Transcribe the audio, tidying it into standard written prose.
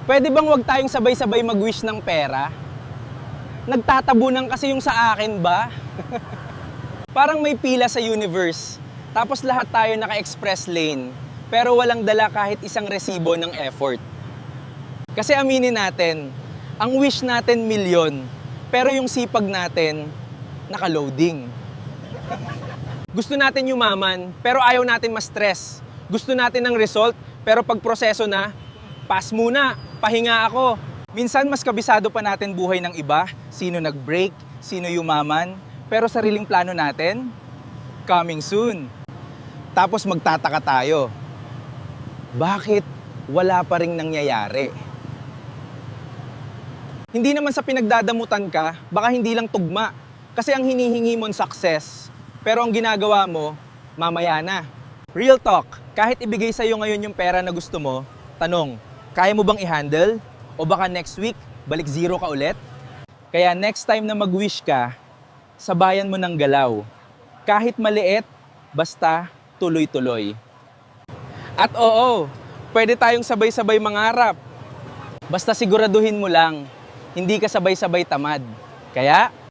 Pwede bang wag tayong sabay-sabay mag-wish ng pera? Nagtatabunan kasi yung sa akin ba? Parang may pila sa universe, tapos lahat tayo naka-express lane, pero walang dala kahit isang resibo ng effort. Kasi aminin natin, ang wish natin milyon, pero yung sipag natin, naka-loading. Gusto natin yumaman, pero ayaw natin ma-stress. Gusto natin ng result, pero pag proseso na, pass muna, pahinga ako. Minsan mas kabisado pa natin buhay ng iba, sino nag-break, sino yumaman, pero sariling plano natin, coming soon. Tapos magtataka tayo, bakit wala pa ring nangyayari? Hindi naman sa pinagdadamutan ka, baka hindi lang tugma. Kasi ang hinihingi mo'n success, pero ang ginagawa mo, mamaya na. Real talk, kahit ibigay sa'yo ngayon yung pera na gusto mo, tanong, kaya mo bang i-handle? O baka next week, balik zero ka ulit? Kaya next time na mag-wish ka, sabayan mo ng galaw. Kahit maliit, basta tuloy-tuloy. At oo, pwede tayong sabay-sabay mangarap. Basta siguraduhin mo lang, hindi ka sabay-sabay tamad. Kaya,